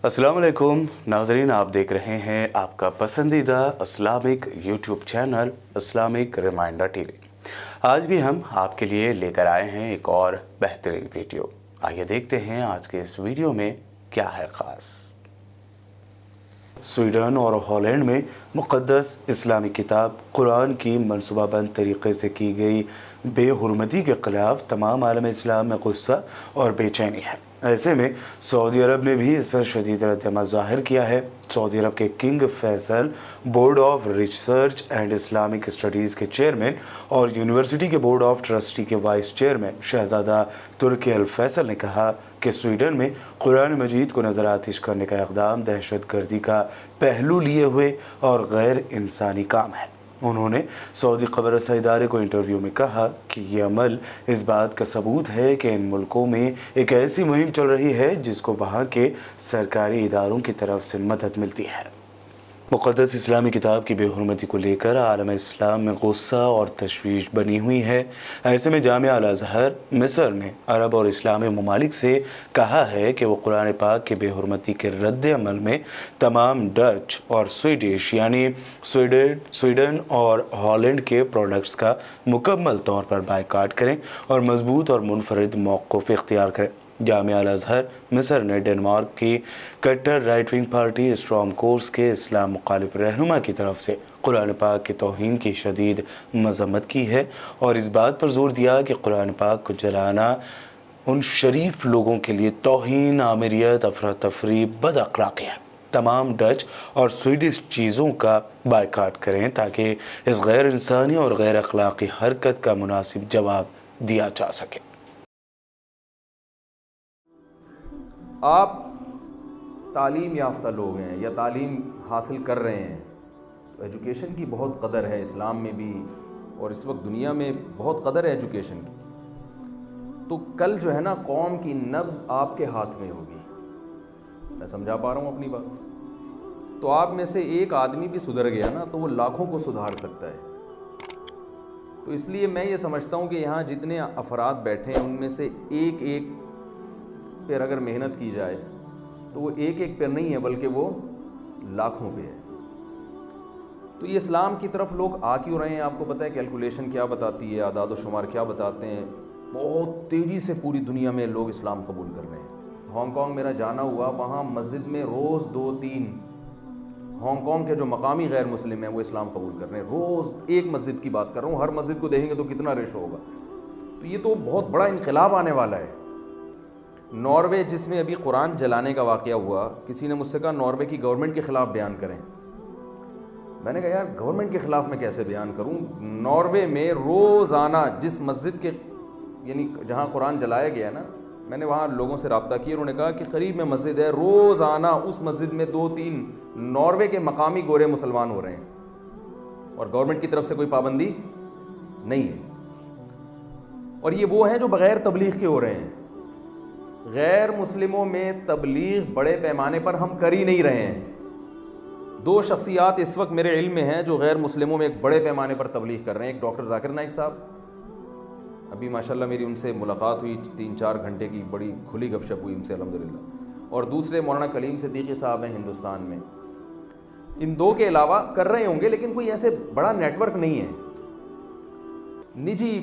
अस्सलाम वालेकुम नाज़रीन, आप देख रहे हैं आपका पसंदीदा Islamic YouTube channel Islamic reminder TV. आज भी हम आपके लिए लेकर आए हैं एक और बेहतरीन वीडियो। आइए देखते हैं आज के इस वीडियो में क्या है ख़ास। स्वीडन और हॉलैंड में मुक़द्दस इस्लामी किताब कुरान की मनसूबाबंद तरीक़े से की गई बेहुरमती के ख़िलाफ़ तमाम आलम इस्लाम में गुस्सा और बेचैनी है। ऐसे में सऊदी अरब ने भी इस पर शदीद रद्द-ए-अमल ज़ाहिर किया है। सऊदी अरब के King Faisal board of research and Islamic studies के चेयरमैन और यूनिवर्सिटी के बोर्ड ऑफ ट्रस्टी के वाइस चेयरमैन शहज़ादा तुर्की अल फैसल ने कहा कि स्वीडन में कुरान मजीद को नज़र आतिश करने का इक़दाम दहशत गर्दी का पहलू लिए हुए और गैर इंसानी काम है। उन्होंने सऊदी खबर रसा इदारे को इंटरव्यू में कहा कि ये अमल इस बात का सबूत है कि इन मुल्कों में एक ऐसी मुहिम चल रही है जिसको वहाँ के सरकारी इदारों की तरफ से मदद मिलती है। मुक़द्दस इस्लामी किताब की बेहुरमती को लेकर आलम इस्लाम में गुस्सा और तशवीश बनी हुई है। ऐसे में जामिया अल अज़हर मिस्र ने अरब और इस्लामी ममालिक से कहा है कि वो कुरान पाक की बेहुरमती के रद्द अमल में तमाम डच और स्वीडिश यानी स्वीडन और हॉलैंड के प्रोडक्ट्स का मुकम्मल तौर पर बायकाट करें और मजबूत और मुनफरिद मौक़िफ़ इख्तियार करें। जामिया अल अज़हर मिस्र ने डेनमार्क की कट्टर right wing party storm course के इस्लाम मुखालिफ रहनुमा की तरफ से कुरान पाक की तौहीन की शदीद मज़म्मत की है और इस बात पर जोर दिया कि कुरान पाक को जलाना उन शरीफ लोगों के लिए तौहीन, आमिरियत, अफरा तफरी, बद अखलाक़ी है। तमाम डच और स्वीडिश चीज़ों का बायकाट करें ताकि इस गैर इंसानी और गैर अखलाक़ी हरकत का मुनासिब जवाब दिया जा सके। आप तालीम याफ्ता लोग हैं या तालीम हासिल कर रहे हैं तो एजुकेशन की बहुत कदर है इस्लाम में भी, और इस वक्त दुनिया में बहुत कदर है एजुकेशन की। तो कल जो है ना कौम की नब्ज़ आपके हाथ में होगी। मैं समझा पा रहा हूँ अपनी बात। तो आप में से एक आदमी भी सुधर गया ना तो वो लाखों को सुधार सकता है। तो इसलिए मैं ये समझता हूँ कि यहाँ जितने अफराद बैठे हैं उनमें से एक एक पर अगर मेहनत की जाए तो वो एक एक पर नहीं है बल्कि वो लाखों पे है। तो ये इस्लाम की तरफ लोग आ क्यों रहे हैं? आपको पता है कैलकुलेशन क्या बताती है, आदाद व शुमार क्या बताते हैं? बहुत तेज़ी से पूरी दुनिया में लोग इस्लाम कबूल कर रहे हैं। हांगकांग मेरा जाना हुआ, वहाँ मस्जिद में रोज़ 2-3 हांगकांग के जो मकामी गैर मुस्लिम हैं वो इस्लाम कबूल कर रहे हैं। रोज़ एक मस्जिद की बात कर रहा हूँ, हर मस्जिद को देखेंगे तो कितना रेशो होगा। तो ये तो बहुत बड़ा इनकलाब आने वाला है। नॉर्वे जिसमें अभी कुरान जलाने का वाक़या हुआ, किसी ने मुझसे कहा नॉर्वे की गवर्नमेंट के ख़िलाफ़ बयान करें। मैंने कहा यार गवर्नमेंट के ख़िलाफ़ मैं कैसे बयान करूं? नॉर्वे में रोज़ाना जिस मस्जिद के यानी जहां कुरान जलाया गया ना, मैंने वहां लोगों से रब्ता किया, उन्होंने कहा कि करीब में मस्जिद है, रोज़ाना उस मस्जिद में 2-3 नॉर्वे के मकामी गोरे मुसलमान हो रहे हैं और गवर्नमेंट की तरफ से कोई पाबंदी नहीं है। और ये वो हैं जो बग़ैर तबलीग के हो रहे हैं। गैर मुस्लिमों में तबलीग बड़े पैमाने पर हम कर ही नहीं रहे हैं। 2 शख्सियात इस वक्त मेरे इल्म में हैं जो गैर मुस्लिमों में एक बड़े पैमाने पर तबलीग कर रहे हैं। एक डॉक्टर जाकिर नाइक साहब, अभी माशाल्लाह मेरी उनसे मुलाकात हुई, 3-4 घंटे की बड़ी खुली गपशप हुई उनसे अल्हम्दुलिल्लाह। और दूसरे मौलाना कलीम सिद्दीकी साहब हैं हिंदुस्तान में। इन 2 के अलावा कर रहे होंगे लेकिन कोई ऐसे बड़ा नेटवर्क नहीं है। निजी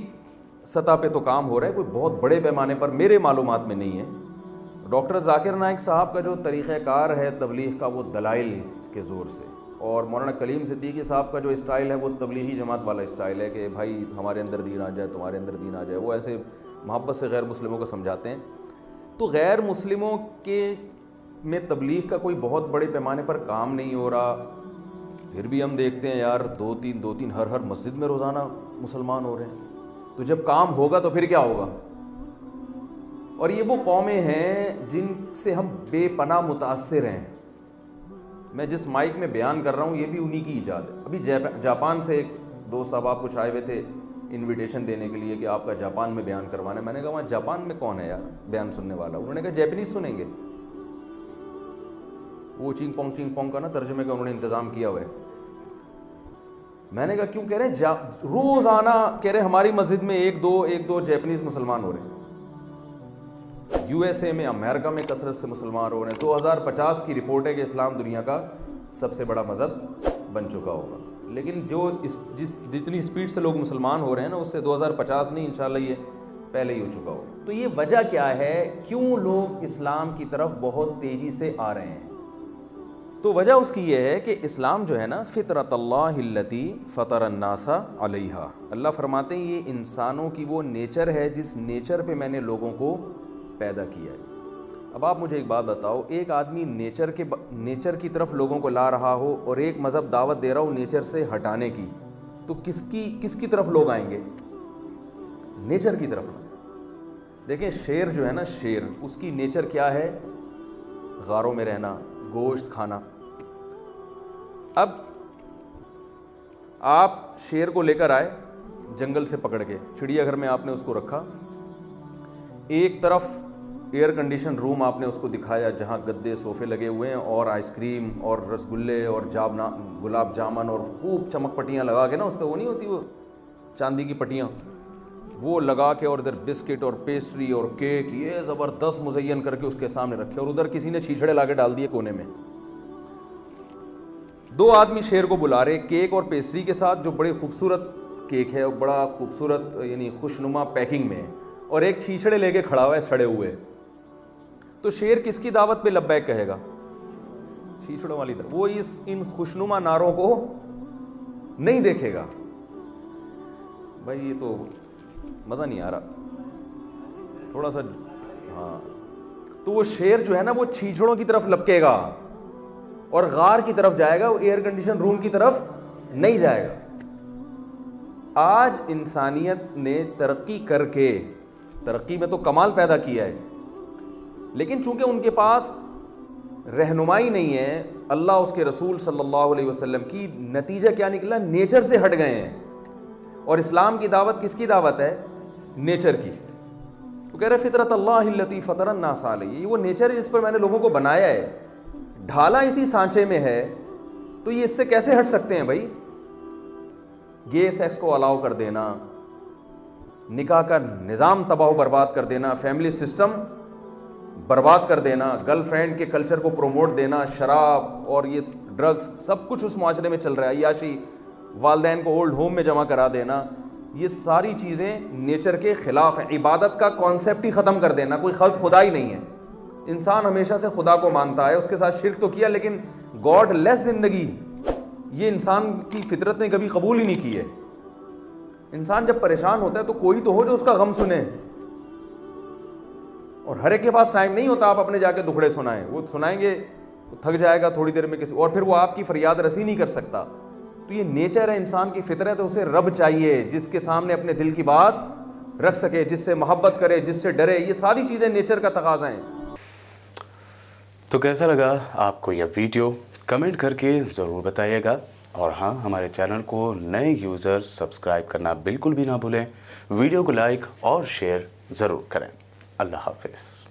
सतह पे तो काम हो रहा है, कोई बहुत बड़े पैमाने पर मेरे मालूमात में नहीं है। डॉक्टर जाकिर नाइक साहब का जो तरीक़ाकार है तबलीग का वो दलाइल के ज़ोर से, और मौलाना कलीम सिद्दीकी साहब का जो स्टाइल है वो तबलीगी जमात वाला स्टाइल है कि भाई हमारे अंदर दीन आ जाए, तुम्हारे अंदर दीन आ जाए। वो ऐसे मोहब्बत से गैर मुस्लिमों को समझाते हैं। तो गैर मुस्लिमों के में तबलीग का कोई बहुत बड़े पैमाने पर काम नहीं हो रहा, फिर भी हम देखते हैं यार 2-3 हर मस्जिद में रोज़ाना मुसलमान हो रहे हैं। तो जब काम होगा तो फिर क्या होगा? और ये वो कौमें हैं जिनसे हम बेपनाह मुतासिर हैं। मैं जिस माइक में बयान कर रहा हूँ ये भी उन्हीं की ईजाद है। अभी जापान से एक दोस्त अब आप कुछ आए हुए थे इनविटेशन देने के लिए कि आपका जापान में बयान करवाना है। मैंने कहा वहाँ जापान में कौन है यार बयान सुनने वाला? उन्होंने कहा जापानीज सुनेंगे। वो चिंग पोंग का ना तर्जुमे का उन्होंने इंतज़ाम किया हुआ है। मैंने कहा क्यों? कह रहे हैं रोज़ाना कह रहे हमारी मस्जिद में एक दो जापानीज मुसलमान हो रहे हैं। USA میں, امریکہ میں کثرت سے مسلمان ہو رہے ہیں. 2050 کی رپورٹ ہے کہ اسلام دنیا کا سب سے بڑا مذہب بن چکا ہوگا. لیکن جو جتنی اسپیڈ سے لوگ مسلمان ہو رہے ہیں نا, اس سے 2050 نہیں, انشاءاللہ یہ پہلے ہی ہو چکا ہوگا. تو یہ وجہ کیا ہے, کیوں لوگ اسلام کی طرف بہت تیزی سے آ رہے ہیں؟ تو وجہ اس کی یہ ہے کہ اسلام جو ہے نا, فطرت اللہ التی فطر الناس علیہا, اللہ فرماتے ہیں یہ انسانوں کی وہ نیچر ہے جس نیچر پہ میں نے لوگوں کو پیدا کیا ہے. اب آپ مجھے ایک بات بتاؤ, ایک آدمی نیچر کی طرف لوگوں کو لا رہا ہو اور ایک مذہب دعوت دے رہا ہو نیچر سے ہٹانے کی, تو کس کی طرف لوگ آئیں گے؟ نیچر کی طرف. دیکھیں شیر جو ہے نا, شیر, اس کی نیچر کیا ہے؟ غاروں میں رہنا, گوشت کھانا. اب آپ شیر کو لے کر آئے جنگل سے پکڑ کے, چڑیا گھر میں آپ نے اس کو رکھا, ایک طرف ایئر کنڈیشن روم آپ نے اس کو دکھایا جہاں گدے صوفے لگے ہوئے ہیں اور آئس کریم اور رسگلے اور گلاب جامن اور خوب چمک پٹیاں لگا کے نا, اس پہ وہ نہیں ہوتی وہ چاندی کی پٹیاں, وہ لگا کے, اور ادھر بسکٹ اور پیسٹری اور کیک یہ زبردست مزین کر کے اس کے سامنے رکھے, اور ادھر کسی نے چھیچڑے لا کے ڈال دیے کونے میں. دو آدمی شیر کو بلا رہے کیک اور پیسٹری کے ساتھ, جو بڑے خوبصورت کیک ہے اور بڑا خوبصورت یعنی خوشنما پیکنگ میں ہے, اور ایک چھیچڑے لے کے کھڑا ہوا ہے سڑے ہوئے. تو شیر کس کی دعوت پہ لبیک کہے گا؟ چھیچڑوں والی طرف. وہ ان خوشنما ناروں کو نہیں دیکھے گا. بھائی یہ تو مزہ نہیں آ رہا تھوڑا سا. ہاں, تو وہ شیر جو ہے نا وہ چھیچڑوں کی طرف لپکے گا اور غار کی طرف جائے گا, وہ ایئر کنڈیشن روم کی طرف نہیں جائے گا. آج انسانیت نے ترقی کر کے, ترقی میں تو کمال پیدا کیا ہے, لیکن چونکہ ان کے پاس رہنمائی نہیں ہے اللہ اس کے رسول صلی اللہ علیہ وسلم کی, نتیجہ کیا نکلا؟ نیچر سے ہٹ گئے ہیں. اور اسلام کی دعوت کس کی دعوت ہے؟ نیچر کی. وہ کہہ رہے فطرت اللہ التی فطر الناس علیہ, یہ وہ نیچر ہے جس پر میں نے لوگوں کو بنایا ہے, ڈھالا اسی سانچے میں ہے, تو یہ اس سے کیسے ہٹ سکتے ہیں بھائی؟ گے سیکس کو الاؤ کر دینا, نکاح کا نظام تباہ و برباد کر دینا, فیملی سسٹم برباد کر دینا, گرل فرینڈ کے کلچر کو پروموٹ دینا, شراب اور یہ ڈرگس سب کچھ اس معاشرے میں چل رہا ہے, عیاشی, والدین کو اولڈ ہوم میں جمع کرا دینا, یہ ساری چیزیں نیچر کے خلاف ہیں. عبادت کا کانسیپٹ ہی ختم کر دینا, کوئی خدا ہی نہیں ہے. انسان ہمیشہ سے خدا کو مانتا ہے, اس کے ساتھ شرک تو کیا, لیکن گاڈ لیس زندگی یہ انسان کی فطرت نے کبھی قبول ہی نہیں کی ہے. انسان جب پریشان ہوتا ہے تو کوئی تو ہو جو اس کا غم سنے, اور ہر ایک کے پاس ٹائم نہیں ہوتا آپ اپنے جا کے دکھڑے سنائیں. وہ سنائیں گے وہ تھک جائے گا تھوڑی دیر میں کسی, اور پھر وہ آپ کی فریاد رسی نہیں کر سکتا. تو یہ نیچر ہے انسان کی فطرت ہے, اسے رب چاہیے جس کے سامنے اپنے دل کی بات رکھ سکے, جس سے محبت کرے, جس سے ڈرے. یہ ساری چیزیں نیچر کا تقاضا ہیں. تو کیسا لگا آپ کو یہ ویڈیو؟ کمنٹ کر کے ضرور بتائیے گا. اور ہاں, ہمارے چینل کو نئے یوزر سبسکرائب کرنا بالکل بھی نہ بھولیں. ویڈیو کو لائک اور شیئر ضرور کریں. اللہ حافظ.